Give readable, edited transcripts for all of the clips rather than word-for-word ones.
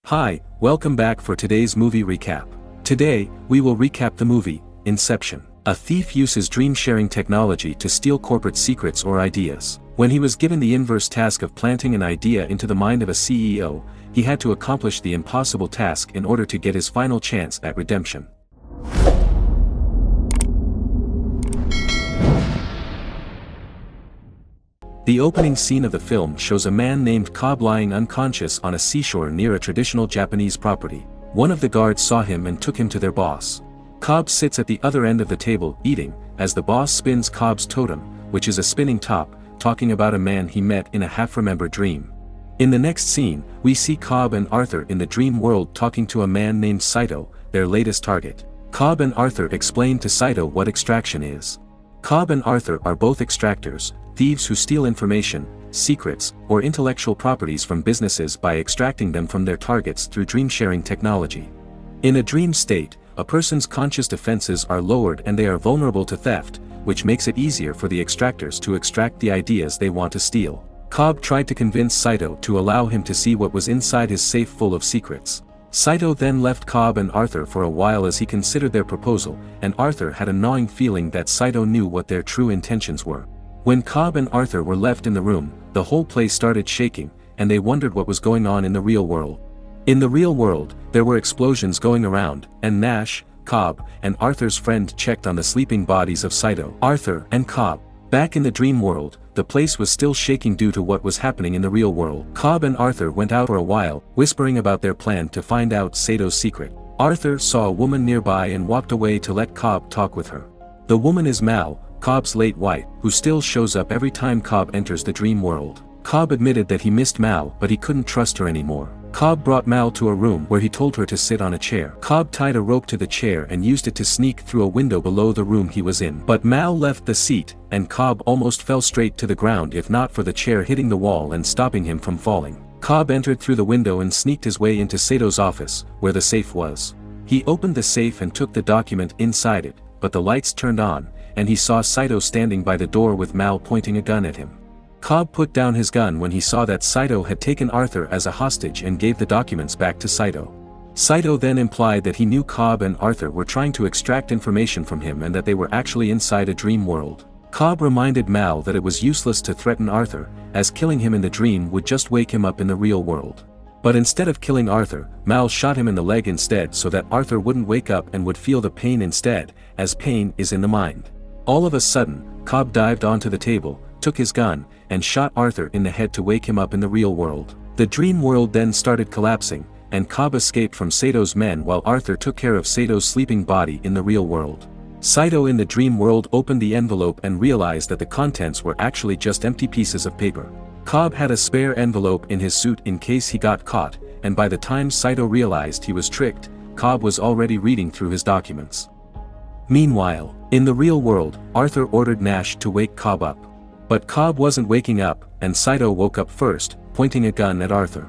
Hi, welcome back for today's movie recap. Today, we will recap the movie, Inception. A thief uses dream-sharing technology to steal corporate secrets or ideas. When he was given the inverse task of planting an idea into the mind of a CEO, he had to accomplish the impossible task in order to get his final chance at redemption. The opening scene of the film shows a man named Cobb lying unconscious on a seashore near a traditional Japanese property. One of the guards saw him and took him to their boss. Cobb sits at the other end of the table, eating, as the boss spins Cobb's totem, which is a spinning top, talking about a man he met in a half-remembered dream. In the next scene, we see Cobb and Arthur in the dream world talking to a man named C.E.O, their latest target. Cobb and Arthur explain to C.E.O what extraction is. Cobb and Arthur are both extractors, thieves who steal information, secrets, or intellectual properties from businesses by extracting them from their targets through dream-sharing technology. In a dream state, a person's conscious defenses are lowered and they are vulnerable to theft, which makes it easier for the extractors to extract the ideas they want to steal. Cobb tried to convince C.E.O to allow him to see what was inside his safe full of secrets. C.E.O then left Cobb and Arthur for a while as he considered their proposal, and Arthur had a gnawing feeling that C.E.O knew what their true intentions were. When Cobb and Arthur were left in the room, the whole place started shaking, and they wondered what was going on in the real world. In the real world, there were explosions going around, and Nash, Cobb, and Arthur's friend checked on the sleeping bodies of C.E.O, Arthur, and Cobb. Back in the dream world, the place was still shaking due to what was happening in the real world. Cobb and Arthur went out for a while, whispering about their plan to find out C.E.O's secret. Arthur saw a woman nearby and walked away to let Cobb talk with her. The woman is Mal, Cobb's late wife, who still shows up every time Cobb enters the dream world. Cobb admitted that he missed Mal, but he couldn't trust her anymore. Cobb brought Mal to a room where he told her to sit on a chair. Cobb tied a rope to the chair and used it to sneak through a window below the room he was in. But Mal left the seat, and Cobb almost fell straight to the ground if not for the chair hitting the wall and stopping him from falling. Cobb entered through the window and sneaked his way into C.E.O's office, where the safe was. He opened the safe and took the document inside it, but the lights turned on, and he saw C.E.O standing by the door with Mal pointing a gun at him. Cobb put down his gun when he saw that C.E.O had taken Arthur as a hostage and gave the documents back to C.E.O. C.E.O then implied that he knew Cobb and Arthur were trying to extract information from him and that they were actually inside a dream world. Cobb reminded Mal that it was useless to threaten Arthur, as killing him in the dream would just wake him up in the real world. But instead of killing Arthur, Mal shot him in the leg instead so that Arthur wouldn't wake up and would feel the pain instead, as pain is in the mind. All of a sudden, Cobb dived onto the table, took his gun, and shot Arthur in the head to wake him up in the real world. The dream world then started collapsing, and Cobb escaped from C.E.O's men while Arthur took care of C.E.O's sleeping body in the real world. C.E.O in the dream world opened the envelope and realized that the contents were actually just empty pieces of paper. Cobb had a spare envelope in his suit in case he got caught, and by the time C.E.O realized he was tricked, Cobb was already reading through his documents. Meanwhile, in the real world, Arthur ordered Nash to wake Cobb up. But Cobb wasn't waking up, and C.E.O woke up first, pointing a gun at Arthur.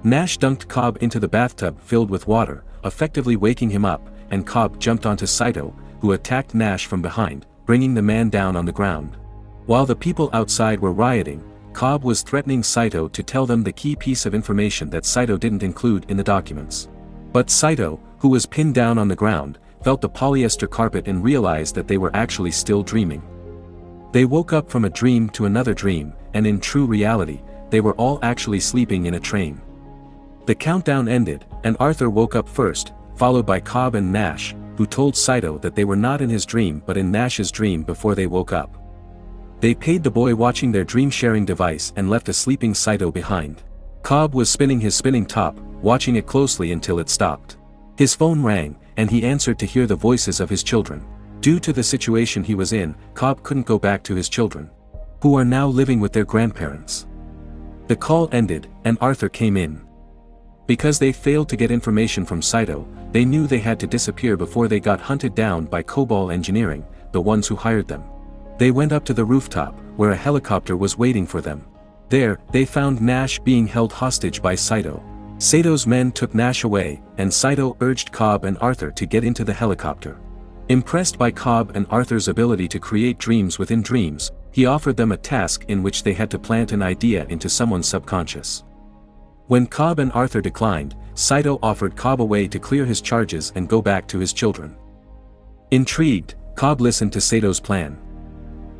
Nash dunked Cobb into the bathtub filled with water, effectively waking him up, and Cobb jumped onto C.E.O, who attacked Nash from behind, bringing the man down on the ground. While the people outside were rioting, Cobb was threatening C.E.O to tell them the key piece of information that C.E.O didn't include in the documents. But C.E.O, who was pinned down on the ground, felt the polyester carpet and realized that they were actually still dreaming. They woke up from a dream to another dream, and in true reality, they were all actually sleeping in a train. The countdown ended, and Arthur woke up first, followed by Cobb and Nash, who told C.E.O that they were not in his dream but in Nash's dream before they woke up. They paid the boy watching their dream-sharing device and left a sleeping C.E.O behind. Cobb was spinning his spinning top, watching it closely until it stopped. His phone rang, and he answered to hear the voices of his children. Due to the situation he was in, Cobb couldn't go back to his children, who are now living with their grandparents. The call ended, and Arthur came in. Because they failed to get information from C.E.O, they knew they had to disappear before they got hunted down by Cobol Engineering, the ones who hired them. They went up to the rooftop, where a helicopter was waiting for them. There, they found Nash being held hostage by C.E.O. C.E.O's men took Nash away, and C.E.O urged Cobb and Arthur to get into the helicopter. Impressed by Cobb and Arthur's ability to create dreams within dreams, he offered them a task in which they had to plant an idea into someone's subconscious. When Cobb and Arthur declined, C.E.O. offered Cobb a way to clear his charges and go back to his children. Intrigued, Cobb listened to C.E.O.'s plan.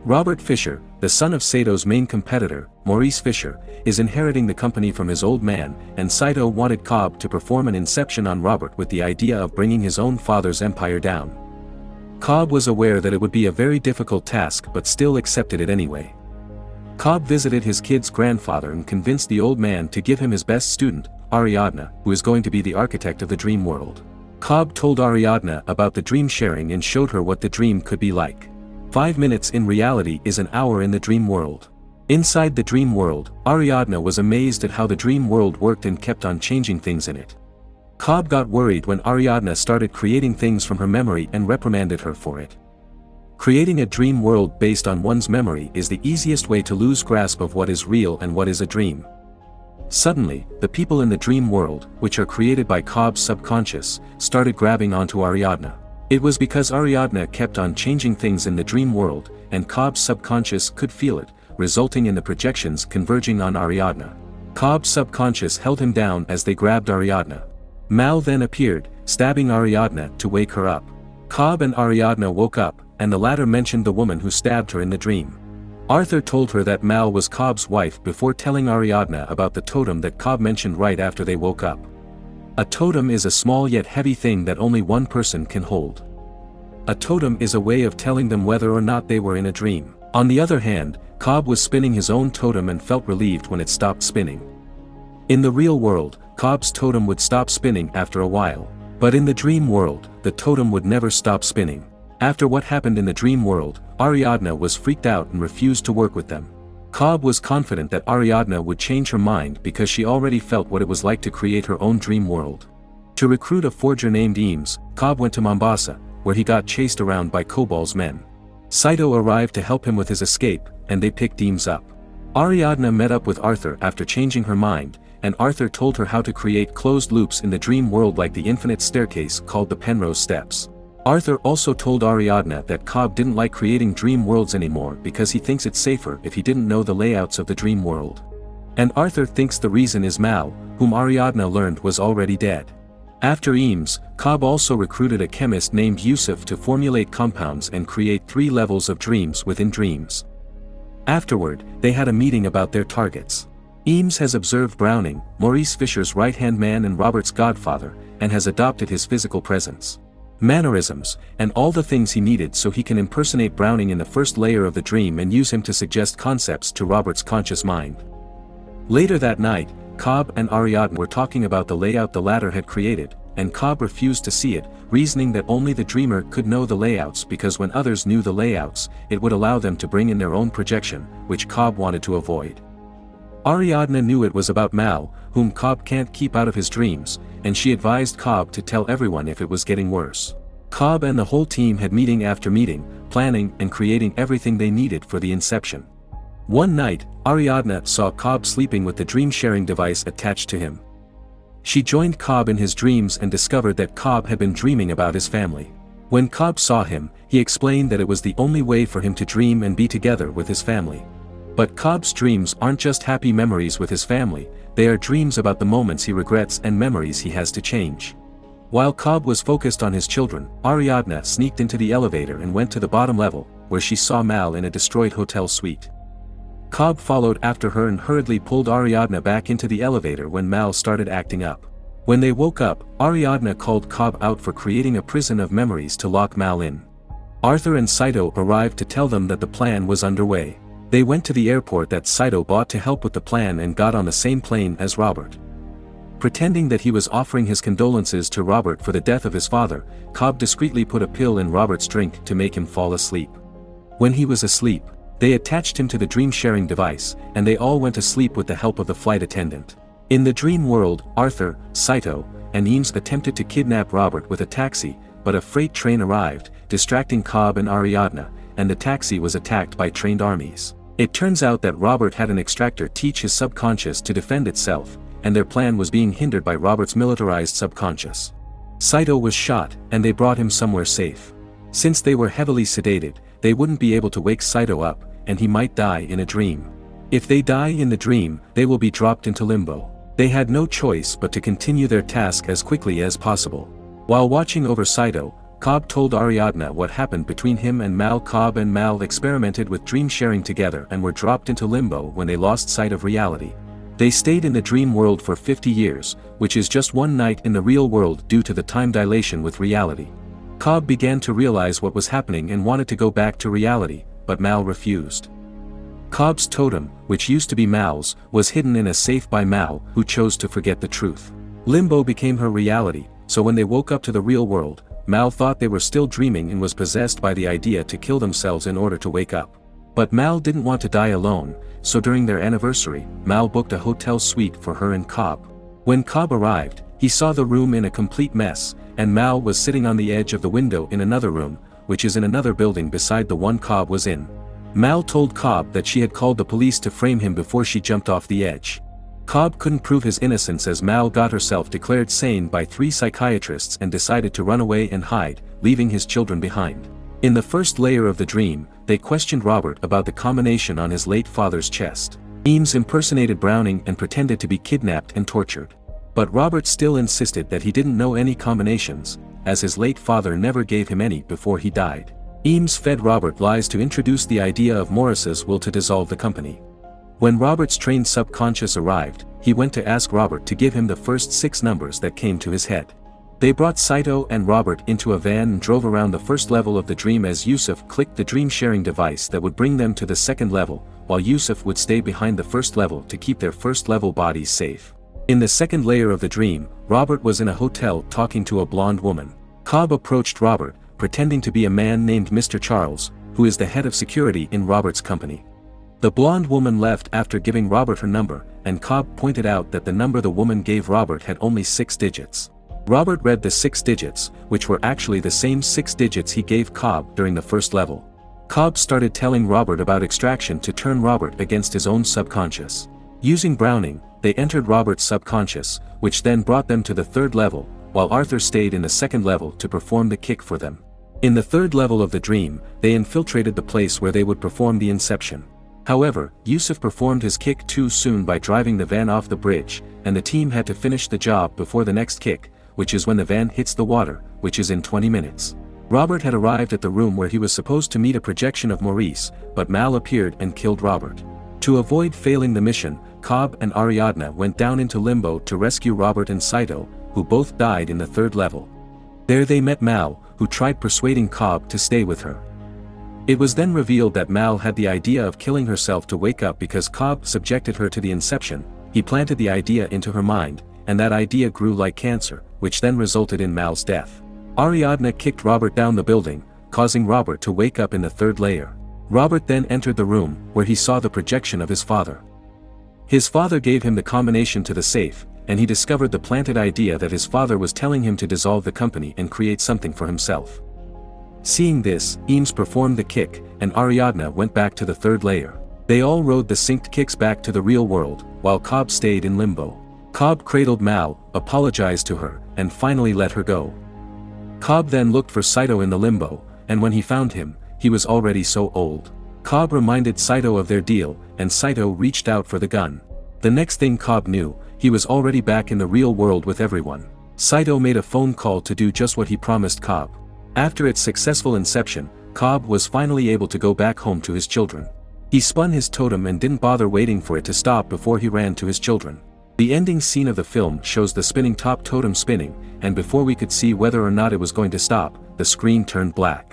Robert Fisher, the son of C.E.O.'s main competitor, Maurice Fisher, is inheriting the company from his old man, and C.E.O. wanted Cobb to perform an inception on Robert with the idea of bringing his own father's empire down. Cobb was aware that it would be a very difficult task but still accepted it anyway. Cobb visited his kid's grandfather and convinced the old man to give him his best student, Ariadne, who is going to be the architect of the dream world. Cobb told Ariadne about the dream sharing and showed her what the dream could be like. 5 minutes in reality is an hour in the dream world. Inside the dream world, Ariadne was amazed at how the dream world worked and kept on changing things in it. Cobb got worried when Ariadne started creating things from her memory and reprimanded her for it. Creating a dream world based on one's memory is the easiest way to lose grasp of what is real and what is a dream. Suddenly, the people in the dream world, which are created by Cobb's subconscious, started grabbing onto Ariadne. It was because Ariadne kept on changing things in the dream world, and Cobb's subconscious could feel it, resulting in the projections converging on Ariadne. Cobb's subconscious held him down as they grabbed Ariadne. Mal then appeared, stabbing Ariadne to wake her up. Cobb and Ariadne woke up, and the latter mentioned the woman who stabbed her in the dream. Arthur told her that Mal was Cobb's wife before telling Ariadne about the totem that Cobb mentioned right after they woke up. A totem is a small yet heavy thing that only one person can hold. A totem is a way of telling them whether or not they were in a dream. On the other hand, Cobb was spinning his own totem and felt relieved when it stopped spinning. In the real world, Cobb's totem would stop spinning after a while. But in the dream world, the totem would never stop spinning. After what happened in the dream world, Ariadne was freaked out and refused to work with them. Cobb was confident that Ariadne would change her mind because she already felt what it was like to create her own dream world. To recruit a forger named Eames, Cobb went to Mombasa, where he got chased around by Cobal's men. C.E.O. arrived to help him with his escape, and they picked Eames up. Ariadne met up with Arthur after changing her mind, and Arthur told her how to create closed loops in the dream world like the infinite staircase called the Penrose Steps. Arthur also told Ariadne that Cobb didn't like creating dream worlds anymore because he thinks it's safer if he didn't know the layouts of the dream world. And Arthur thinks the reason is Mal, whom Ariadne learned was already dead. After Eames, Cobb also recruited a chemist named Yusuf to formulate compounds and create 3 levels of dreams within dreams. Afterward, they had a meeting about their targets. Eames has observed Browning, Maurice Fisher's right-hand man and Robert's godfather, and has adopted his physical presence, mannerisms, and all the things he needed so he can impersonate Browning in the first layer of the dream and use him to suggest concepts to Robert's conscious mind. Later that night, Cobb and Ariadne were talking about the layout the latter had created, and Cobb refused to see it, reasoning that only the dreamer could know the layouts because when others knew the layouts, it would allow them to bring in their own projection, which Cobb wanted to avoid. Ariadne knew it was about Mal, whom Cobb can't keep out of his dreams, and she advised Cobb to tell everyone if it was getting worse. Cobb and the whole team had meeting after meeting, planning and creating everything they needed for the inception. One night, Ariadne saw Cobb sleeping with the dream-sharing device attached to him. She joined Cobb in his dreams and discovered that Cobb had been dreaming about his family. When Cobb saw him, he explained that it was the only way for him to dream and be together with his family. But Cobb's dreams aren't just happy memories with his family, they are dreams about the moments he regrets and memories he has to change. While Cobb was focused on his children, Ariadne sneaked into the elevator and went to the bottom level, where she saw Mal in a destroyed hotel suite. Cobb followed after her and hurriedly pulled Ariadne back into the elevator when Mal started acting up. When they woke up, Ariadne called Cobb out for creating a prison of memories to lock Mal in. Arthur and C.E.O. arrived to tell them that the plan was underway. They went to the airport that C.E.O. bought to help with the plan and got on the same plane as Robert. Pretending that he was offering his condolences to Robert for the death of his father, Cobb discreetly put a pill in Robert's drink to make him fall asleep. When he was asleep, they attached him to the dream-sharing device, and they all went to sleep with the help of the flight attendant. In the dream world, Arthur, C.E.O., and Eames attempted to kidnap Robert with a taxi, but a freight train arrived, distracting Cobb and Ariadne, and the taxi was attacked by trained armies. It turns out that Robert had an extractor teach his subconscious to defend itself, and their plan was being hindered by Robert's militarized subconscious. C.E.O. was shot, and they brought him somewhere safe. Since they were heavily sedated, they wouldn't be able to wake C.E.O. up, and he might die in a dream. If they die in the dream, they will be dropped into limbo. They had no choice but to continue their task as quickly as possible. While watching over C.E.O., Cobb told Ariadna what happened between him and Mal. Cobb and Mal experimented with dream sharing together and were dropped into limbo when they lost sight of reality. They stayed in the dream world for 50 years, which is just one night in the real world due to the time dilation with reality. Cobb began to realize what was happening and wanted to go back to reality, but Mal refused. Cobb's totem, which used to be Mal's, was hidden in a safe by Mal, who chose to forget the truth. Limbo became her reality, so when they woke up to the real world, Mal thought they were still dreaming and was possessed by the idea to kill themselves in order to wake up. But Mal didn't want to die alone, so during their anniversary, Mal booked a hotel suite for her and Cobb. When Cobb arrived, he saw the room in a complete mess, and Mal was sitting on the edge of the window in another room, which is in another building beside the one Cobb was in. Mal told Cobb that she had called the police to frame him before she jumped off the edge. Cobb couldn't prove his innocence as Mal got herself declared sane by 3 psychiatrists and decided to run away and hide, leaving his children behind. In the first layer of the dream, they questioned Robert about the combination on his late father's chest. Eames impersonated Browning and pretended to be kidnapped and tortured. But Robert still insisted that he didn't know any combinations, as his late father never gave him any before he died. Eames fed Robert lies to introduce the idea of Morris's will to dissolve the company. When Robert's trained subconscious arrived, he went to ask Robert to give him the first 6 numbers that came to his head. They brought C.E.O. and Robert into a van and drove around the first level of the dream as Yusuf clicked the dream-sharing device that would bring them to the second level, while Yusuf would stay behind the first level to keep their first-level bodies safe. In the second layer of the dream, Robert was in a hotel talking to a blonde woman. Cobb approached Robert, pretending to be a man named Mr. Charles, who is the head of security in Robert's company. The blonde woman left after giving Robert her number, and Cobb pointed out that the number the woman gave Robert had only 6 digits. Robert read the 6 digits, which were actually the same 6 digits he gave Cobb during the first level. Cobb started telling Robert about extraction to turn Robert against his own subconscious. Using Browning, they entered Robert's subconscious, which then brought them to the third level, while Arthur stayed in the second level to perform the kick for them. In the third level of the dream, they infiltrated the place where they would perform the inception. However, Yusuf performed his kick too soon by driving the van off the bridge, and the team had to finish the job before the next kick, which is when the van hits the water, which is in 20 minutes. Robert had arrived at the room where he was supposed to meet a projection of Maurice, but Mal appeared and killed Robert. To avoid failing the mission, Cobb and Ariadna went down into limbo to rescue Robert and C.E.O., who both died in the third level. There they met Mal, who tried persuading Cobb to stay with her. It was then revealed that Mal had the idea of killing herself to wake up because Cobb subjected her to the inception. He planted the idea into her mind, and that idea grew like cancer, which then resulted in Mal's death. Ariadna kicked Robert down the building, causing Robert to wake up in the third layer. Robert then entered the room, where he saw the projection of his father. His father gave him the combination to the safe, and he discovered the planted idea that his father was telling him to dissolve the company and create something for himself. Seeing this, Eames performed the kick, and Ariadna went back to the third layer. They all rode the synced kicks back to the real world, while Cobb stayed in limbo. Cobb cradled Mal, apologized to her, and finally let her go. Cobb then looked for C.E.O. in the limbo, and when he found him, he was already so old. Cobb reminded C.E.O. of their deal, and C.E.O. reached out for the gun. The next thing Cobb knew, he was already back in the real world with everyone. C.E.O. made a phone call to do just what he promised Cobb. After its successful inception, Cobb was finally able to go back home to his children. He spun his totem and didn't bother waiting for it to stop before he ran to his children. The ending scene of the film shows the spinning top totem spinning, and before we could see whether or not it was going to stop, the screen turned black.